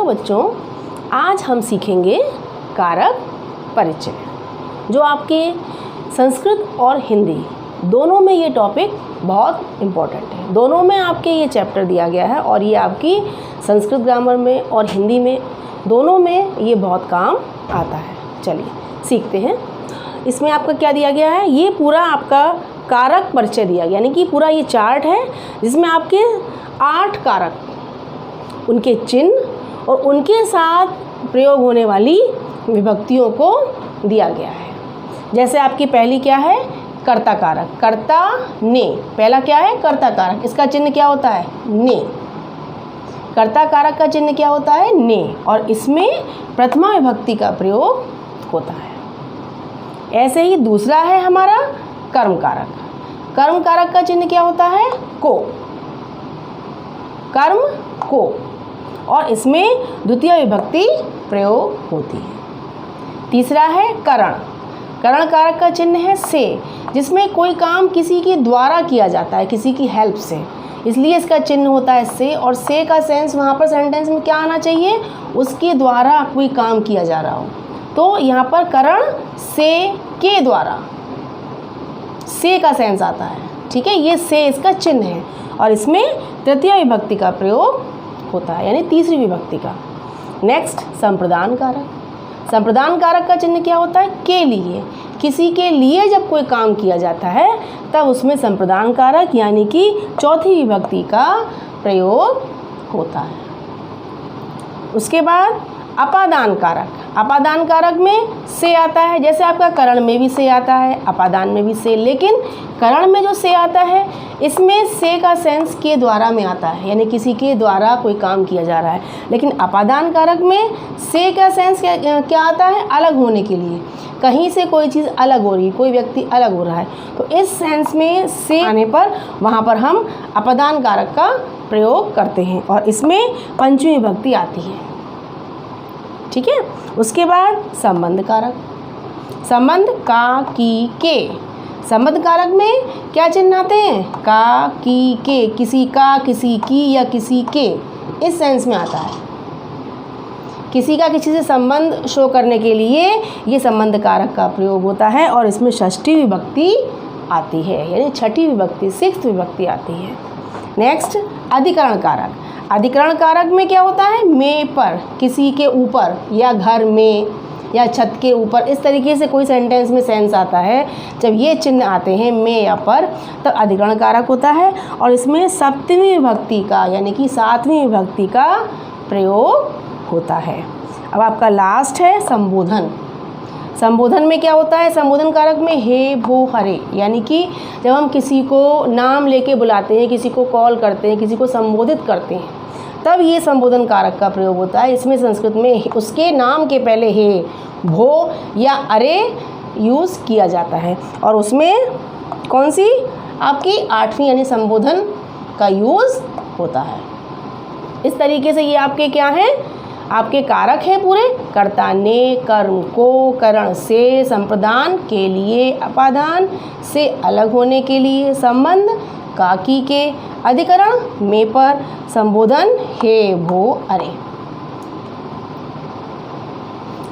बच्चों, आज हम सीखेंगे कारक परिचय, जो आपके संस्कृत और हिंदी दोनों में ये टॉपिक बहुत इम्पोर्टेंट है। दोनों में आपके ये चैप्टर दिया गया है और ये आपकी संस्कृत ग्रामर में और हिंदी में दोनों में ये बहुत काम आता है। चलिए सीखते हैं। इसमें आपका क्या दिया गया है, ये पूरा आपका कारक परिचय दिया गया, यानी कि पूरा ये चार्ट है जिसमें आपके 8 कारक, उनके चिन्ह और उनके साथ प्रयोग होने वाली विभक्तियों को दिया गया है। जैसे आपकी पहली क्या है, कर्ता कारक, कर्ता ने। पहला क्या है, कर्ता कारक, इसका चिन्ह क्या होता है, ने। कर्ता कारक का चिन्ह क्या होता है, ने, और इसमें प्रथमा विभक्ति का प्रयोग होता है। ऐसे ही दूसरा है हमारा कर्म कारक। कर्म कारक का चिन्ह क्या होता है, को, कर्म को, और इसमें द्वितीय विभक्ति प्रयोग होती है। तीसरा है करण। करण कारक का चिन्ह है से, जिसमें कोई काम किसी के द्वारा किया जाता है, किसी की हेल्प से, इसलिए इसका चिन्ह होता है से। और से का सेंस वहाँ पर सेंटेंस में क्या आना चाहिए, उसके द्वारा कोई काम किया जा रहा हो। तो यहाँ पर करण से के द्वारा, से का सेंस आता है, ठीक है, ये से इसका चिन्ह है और इसमें तृतीय विभक्ति का प्रयोग होता है, यानी तीसरी विभक्ति का। नेक्स्ट संप्रदान कारक। संप्रदान कारक का चिन्ह क्या होता है, के लिए, किसी के लिए जब कोई काम किया जाता है तब उसमें संप्रदान कारक यानी कि चौथी विभक्ति का प्रयोग होता है। उसके बाद अपादान कारक। अपादान कारक में से आता है, जैसे आपका करण में भी से आता है, अपादान में भी से, लेकिन करण में जो से आता है इसमें से का सेंस के द्वारा में आता है, यानी किसी के द्वारा कोई काम किया जा रहा है। लेकिन अपादान कारक में से का सेंस क्या आता है, अलग होने के लिए, कहीं से कोई चीज़ अलग हो रही है, कोई व्यक्ति अलग हो रहा है, तो इस सेंस में से आने पर वहाँ पर हम अपादान कारक का प्रयोग करते हैं और इसमें पंचमी विभक्ति आती है, ठीक है। उसके बाद संबंध कारक। संबंध का, की, के। संबंध कारक में क्या चिन्ह आते हैं, का, की, के, किसी का, किसी की या किसी के, इस सेंस में आता है। किसी का किसी से संबंध शो करने के लिए ये संबंध कारक का प्रयोग होता है और इसमें षष्ठी विभक्ति आती है, यानी छठी विभक्ति, 6th विभक्ति आती है। नेक्स्ट अधिकरण कारक। अधिकरण कारक में क्या होता है, में पर, किसी के ऊपर या घर में या छत के ऊपर, इस तरीके से कोई सेंटेंस में सेंस आता है। जब ये चिन्ह आते हैं में या पर, तब अधिकरण कारक होता है और इसमें सप्तमी विभक्ति का यानी कि 7वीं विभक्ति का प्रयोग होता है। अब आपका लास्ट है संबोधन। संबोधन में क्या होता है, संबोधन कारक में हे, भो, हरे, यानी कि जब हम किसी को नाम लेके बुलाते हैं, किसी को कॉल करते हैं, किसी को संबोधित करते हैं, तब ये संबोधन कारक का प्रयोग होता है। इसमें संस्कृत में उसके नाम के पहले हे, भो या अरे यूज़ किया जाता है और उसमें कौन सी, आपकी 8वीं यानी संबोधन का यूज़ होता है। इस तरीके से ये आपके क्या हैं, आपके कारक हैं पूरे, कर्ता ने, कर्म को, करण से, संप्रदान के लिए, अपादान से अलग होने के लिए, संबंध का, की, के, अधिकरण में पर, संबोधन हे, भो, अरे।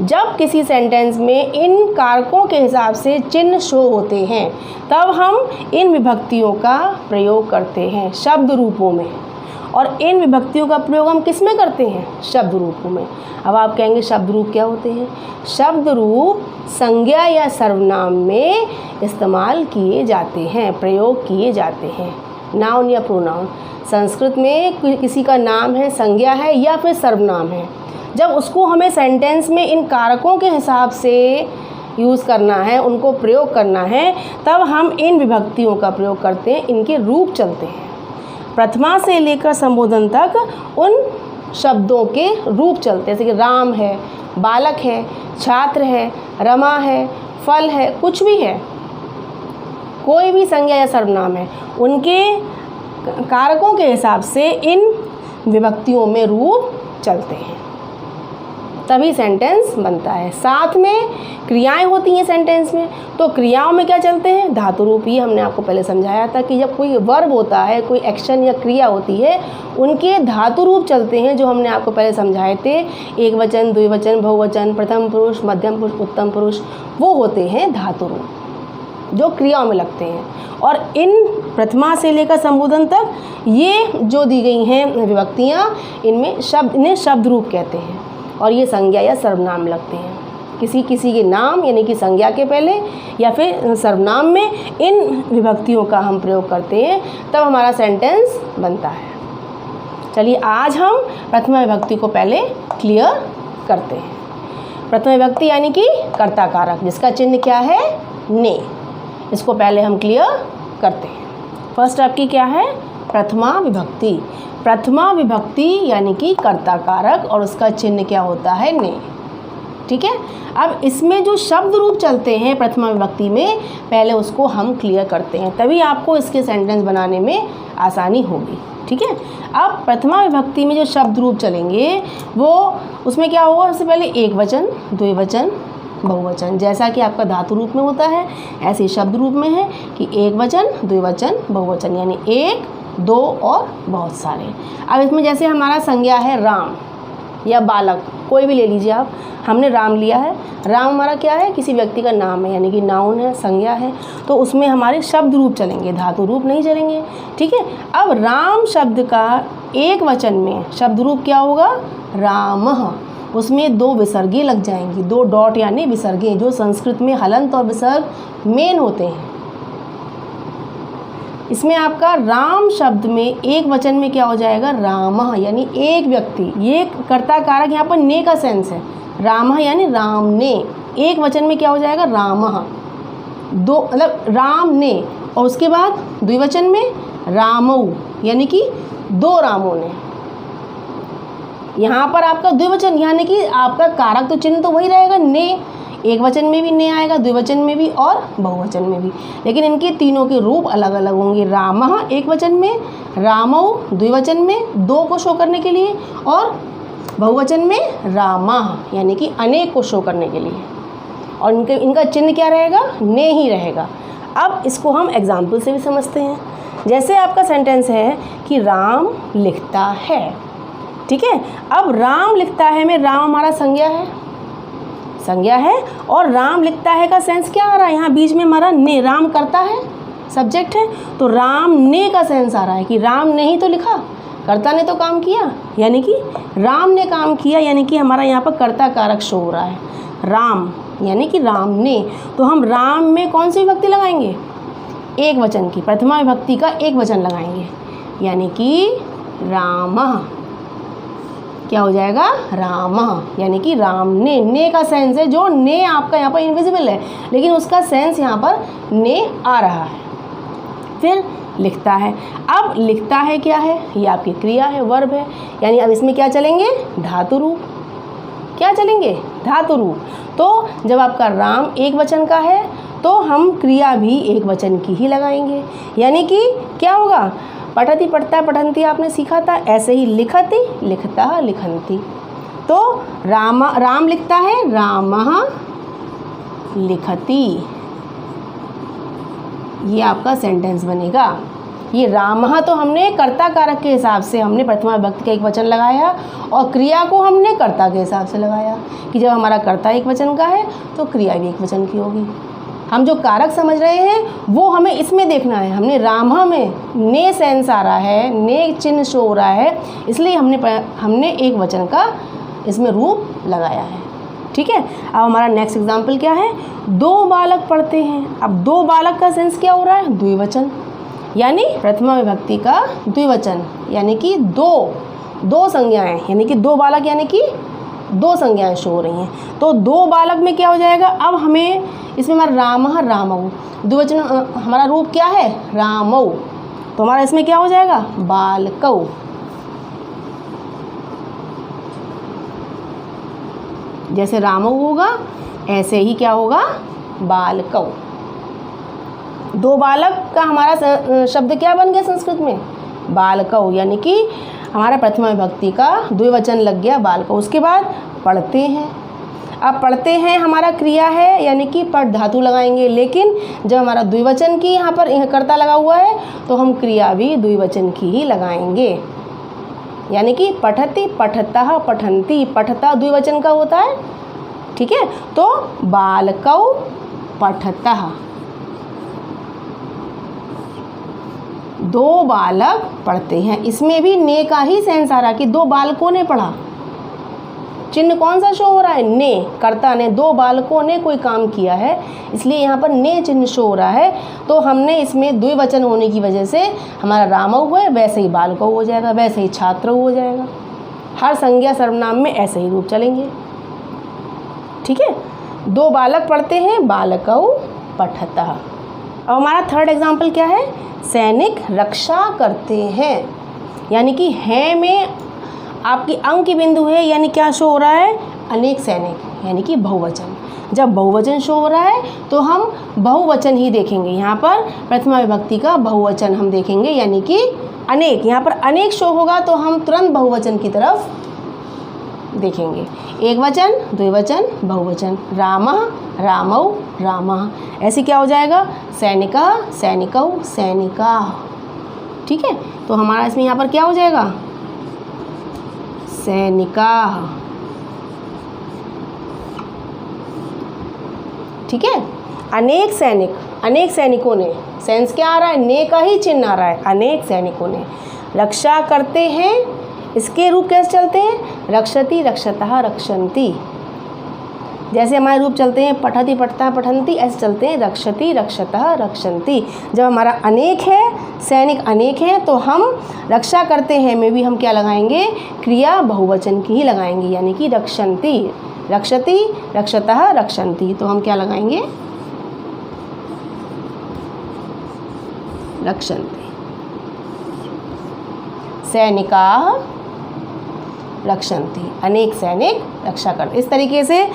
जब किसी सेंटेंस में इन कारकों के हिसाब से चिन्ह शो होते हैं तब हम इन विभक्तियों का प्रयोग करते हैं शब्द रूपों में, और इन विभक्तियों का प्रयोग हम किस में करते हैं, शब्द रूपों में। अब आप कहेंगे शब्द रूप क्या होते हैं, शब्द रूप संज्ञा या सर्वनाम में इस्तेमाल किए जाते हैं, प्रयोग किए जाते हैं। नाउन या प्रोनाउन, संस्कृत में किसी का नाम है, संज्ञा है या फिर सर्वनाम है, जब उसको हमें सेंटेंस में इन कारकों के हिसाब से यूज़ करना है, उनको प्रयोग करना है, तब हम इन विभक्तियों का प्रयोग करते हैं, इनके रूप चलते हैं। प्रथमा से लेकर संबोधन तक उन शब्दों के रूप चलते हैं, जैसे कि राम है, बालक है, छात्र है, रमा है, फल है, कुछ भी है, कोई भी संज्ञा या सर्वनाम है, उनके कारकों के हिसाब से इन विभक्तियों में रूप चलते हैं। तभी सेंटेंस बनता है। साथ में क्रियाएं होती हैं सेंटेंस में, तो क्रियाओं में क्या चलते हैं, धातु रूप। ये हमने आपको पहले समझाया था कि जब कोई वर्ब होता है, कोई एक्शन या क्रिया होती है, उनके धातु रूप चलते हैं, जो हमने आपको पहले समझाए थे। एक वचन, द्विवचन, बहुवचन, प्रथम पुरुष, मध्यम पुरुष, उत्तम पुरुष, वो होते हैं धातु रूप जो क्रियाओं में लगते हैं। और इन प्रथमा से लेकर संबोधन तक ये जो दी गई हैं विभक्तियाँ, इन्हें शब्द रूप कहते हैं। और ये संज्ञा या सर्वनाम लगते हैं। किसी किसी के नाम यानी कि संज्ञा के पहले या फिर सर्वनाम में इन विभक्तियों का हम प्रयोग करते हैं, तब हमारा सेंटेंस बनता है। चलिए आज हम प्रथमा विभक्ति को पहले क्लियर करते हैं। प्रथमा विभक्ति यानी कि कर्ता कारक, जिसका चिन्ह क्या है, ने। इसको पहले हम क्लियर करते हैं। फर्स्ट आपकी क्या है, प्रथमा विभक्ति। प्रथमा विभक्ति यानी कि कर्ता कारक और उसका चिन्ह क्या होता है, ने। ठीक है। अब इसमें जो शब्द रूप चलते हैं प्रथमा विभक्ति में, पहले उसको हम क्लियर करते हैं, तभी आपको इसके सेंटेंस बनाने में आसानी होगी। ठीक है। अब प्रथमा विभक्ति में जो शब्द रूप चलेंगे वो उसमें क्या होगा, सबसे पहले एक वचन, द्विवचन, बहुवचन। जैसा कि आपका धातु रूप में होता है, ऐसे ही शब्द रूप में है कि एक वचन, द्विवचन, बहुवचन, यानी एक, दो और बहुत सारे। अब इसमें जैसे हमारा संज्ञा है राम या बालक, कोई भी ले लीजिए आप। हमने राम लिया है, राम हमारा क्या है, किसी व्यक्ति का नाम है, यानी कि नाउन है, संज्ञा है, तो उसमें हमारे शब्द रूप चलेंगे, धातु रूप नहीं चलेंगे। ठीक है। अब राम शब्द का एक वचन में शब्द रूप क्या होगा, रामः। उसमें दो विसर्गे लग जाएंगी, दो डॉट यानी विसर्गे, जो संस्कृत में हलंत और विसर्ग मेन होते हैं। इसमें आपका राम शब्द में एक वचन में क्या हो जाएगा, रामः, यानी एक व्यक्ति। ये कर्ता कारक यहाँ पर ने का सेंस है, रामः यानी राम ने। एक वचन में क्या हो जाएगा, रामः, दो मतलब राम ने। और उसके बाद द्विवचन में रामऊ, यानी कि दो रामों ने। यहाँ पर आपका द्विवचन यानी कि आपका कारक तो चिन्ह तो वही रहेगा, ने। एक वचन में भी ने आएगा, द्विवचन में भी और बहुवचन में भी, लेकिन इनके तीनों के रूप अलग अलग होंगे। रामः एक वचन में, रामऊ द्विवचन में, दो को शो करने के लिए, और बहुवचन में रामाः यानी कि अनेक को शो करने के लिए। और इनका चिन्ह क्या रहेगा, ने ही रहेगा। अब इसको हम एग्जाम्पल से भी समझते हैं। जैसे आपका सेंटेंस है कि राम लिखता है। ठीक है। अब राम लिखता है में राम हमारा संज्ञा है, संज्ञा है, और राम लिखता है का सेंस क्या आ रहा है, यहाँ बीच में हमारा ने, राम करता है, सब्जेक्ट है, तो राम ने का सेंस आ रहा है कि राम ने ही तो लिखा, कर्ता ने तो काम किया, यानी कि राम ने काम किया, यानी कि हमारा यहाँ पर कर्ता कारक शो हो रहा है, राम यानी कि राम ने। तो हम राम में कौन सी विभक्ति लगाएंगे, एक वचन की, प्रथमा विभक्ति का एक वचन लगाएंगे, यानी कि रामः। क्या हो जाएगा, रामः, यानी कि राम ने। ने का सेंस है, जो ने आपका यहाँ पर इनविजिबल है, लेकिन उसका सेंस यहाँ पर ने आ रहा है। फिर लिखता है। अब लिखता है क्या है, ये आपकी क्रिया है, वर्ब है, यानी अब इसमें क्या चलेंगे, धातु रूप। क्या चलेंगे, धातु रूप। तो जब आपका राम एक वचन का है तो हम क्रिया भी एक वचन की ही लगाएंगे, यानी कि क्या होगा, पठति पठता पठंती आपने सीखा था, ऐसे ही लिखति लिखता लिखंती। तो राम लिखता है, रामः लिखति, ये आपका सेंटेंस बनेगा। ये रामः तो हमने कर्ता कारक के हिसाब से हमने प्रथमा विभक्ति का एक वचन लगाया, और क्रिया को हमने कर्ता के हिसाब से लगाया कि जब हमारा कर्ता एक वचन का है तो क्रिया भी एक वचन की होगी। हम जो कारक समझ रहे हैं वो हमें इसमें देखना है। हमने रामः में ने सेंस आ रहा है, ने चिन्ह शो हो रहा है, इसलिए हमने एक वचन का इसमें रूप लगाया है। ठीक है। अब हमारा नेक्स्ट एग्जाम्पल क्या है, दो बालक पढ़ते हैं। अब दो बालक का सेंस क्या हो रहा है, द्विवचन, यानी प्रथमा विभक्ति का द्विवचन, यानी कि दो संज्ञाएं, यानी कि दो बालक यानी कि दो संज्ञाएं शो हो रही हैं। तो दो बालक में क्या हो जाएगा, अब हमें इसमें हमारा रामः रामऊ, द्विवचन हमारा रूप क्या है, रामऊ, तो हमारा इसमें क्या हो जाएगा, बालकऊ। जैसे रामऊ होगा ऐसे ही क्या होगा, बालकऊ। दो बालक का हमारा शब्द क्या बन गया संस्कृत में, बालकऊ, यानी कि हमारा प्रथमा विभक्ति का द्विवचन लग गया बालकऊ। उसके बाद पढ़ते हैं। अब पढ़ते हैं हमारा क्रिया है, यानी कि पढ़ धातु लगाएंगे, लेकिन जब हमारा द्विवचन की यहाँ पर कर्ता लगा हुआ है तो हम क्रिया भी द्विवचन की ही लगाएंगे, यानी कि पठति, पठतः, पठन्ति। पठता द्विवचन का होता है, ठीक है। तो बालकौ पठतः, 2 बालक पढ़ते हैं। इसमें भी ने का ही सेंस आ रहा कि 2 बालकों ने पढ़ा। चिन्ह कौन सा शो हो रहा है? ने, कर्ता ने, 2 बालकों ने कोई काम किया है, इसलिए यहाँ पर ने चिन्ह शो हो रहा है। तो हमने इसमें द्विवचन होने की वजह से हमारा रामौ है, वैसे ही बालकौ हो जाएगा, वैसे ही छात्रौ हो जाएगा। हर संज्ञा सर्वनाम में ऐसे ही रूप चलेंगे, ठीक है। 2 बालक पढ़ते हैं, बालकौ पठतः। अब हमारा थर्ड एग्जाम्पल क्या है? सैनिक रक्षा करते हैं, यानी कि है में आपकी अंक की बिंदु है, यानी क्या शो हो रहा है? अनेक सैनिक, यानी कि बहुवचन। जब बहुवचन शो हो रहा है तो हम बहुवचन ही देखेंगे। यहाँ पर प्रथमा विभक्ति का बहुवचन हम देखेंगे, यानी कि अनेक। यहाँ पर अनेक शो होगा तो हम तुरंत बहुवचन की तरफ देखेंगे। एक वचन, द्विवचन, बहुवचन। रामः, रामौ, रामः। ऐसे क्या हो जाएगा? सैनिका, सैनिकौ, सैनिका, ठीक है। तो हमारा इसमें यहाँ पर क्या हो जाएगा? सैनिका, ठीक है। अनेक सैनिक, अनेक सैनिकों ने, सेंस क्या आ रहा है? ने का ही चिन्ह आ रहा है। अनेक सैनिकों ने रक्षा करते हैं। इसके रूप कैसे चलते हैं? रक्षति, रक्षतः, रक्षन्ति। जैसे हमारे रूप चलते हैं पठति, पठतः, पठन्ति, ऐसे चलते हैं रक्षति, रक्षतः, रक्षन्ति। जब हमारा अनेक है, सैनिक अनेक हैं, तो हम रक्षा करते हैं में भी हम क्या लगाएंगे? क्रिया बहुवचन की ही लगाएंगे, यानी कि रक्षन्ति, रक्षति, रक्षतः, रक्षन्ति। तो हम क्या लगाएंगे? रक्षन्ति। सैनिकाः रक्षन्ति, अनेक सैनिक रक्षा करते। इस तरीके से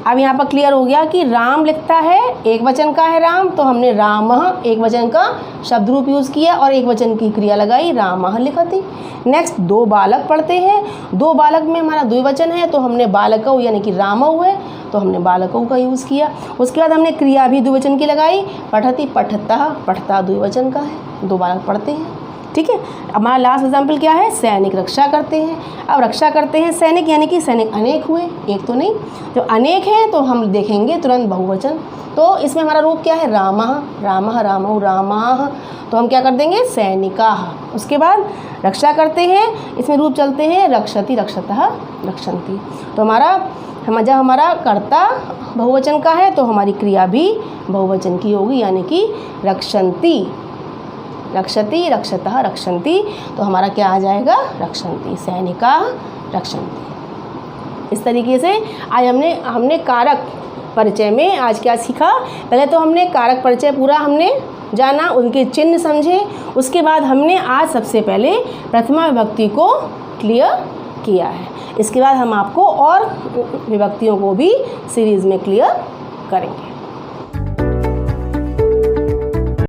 अब यहाँ पर क्लियर हो गया कि राम लिखता है, एक वचन का है राम, तो हमने रामः एक वचन का शब्द रूप यूज़ किया और एक वचन की क्रिया लगाई, रामः लिखति। नेक्स्ट 2 बालक पढ़ते हैं। 2 बालक में हमारा द्विवचन है तो हमने बालकौ, यानी कि रामौ है तो हमने बालकौ का यूज़ किया। उसके बाद हमने क्रिया भी द्विवचन की लगाई, पठति, पठतः, पठता द्विवचन का है, 2 बालक पढ़ते हैं, ठीक है। हमारा लास्ट एग्जाम्पल क्या है? सैनिक रक्षा करते हैं। अब रक्षा करते हैं सैनिक, यानी कि सैनिक अनेक हुए, एक तो नहीं। जो अनेक हैं तो हम देखेंगे तुरंत बहुवचन। तो इसमें हमारा रूप क्या है? रामः, रामः, रामौ, रामाः। तो हम क्या कर देंगे? सैनिकाः। उसके बाद रक्षा करते हैं, इसमें रूप चलते हैं रक्षति, रक्षतः, रक्षन्ति। तो जब हमारा कर्ता बहुवचन का है तो हमारी क्रिया भी बहुवचन की होगी, यानी कि रक्षन्ति, रक्षति, रक्षतः, रक्षन्ति। तो हमारा क्या आ जाएगा? रक्षन्ति, सैनिका रक्षन्ति। इस तरीके से आज हमने कारक परिचय में आज क्या सीखा? पहले तो हमने कारक परिचय पूरा हमने जाना, उनके चिन्ह समझे। उसके बाद हमने आज सबसे पहले प्रथमा विभक्ति को क्लियर किया है। इसके बाद हम आपको और विभक्तियों को भी सीरीज़ में क्लियर करेंगे।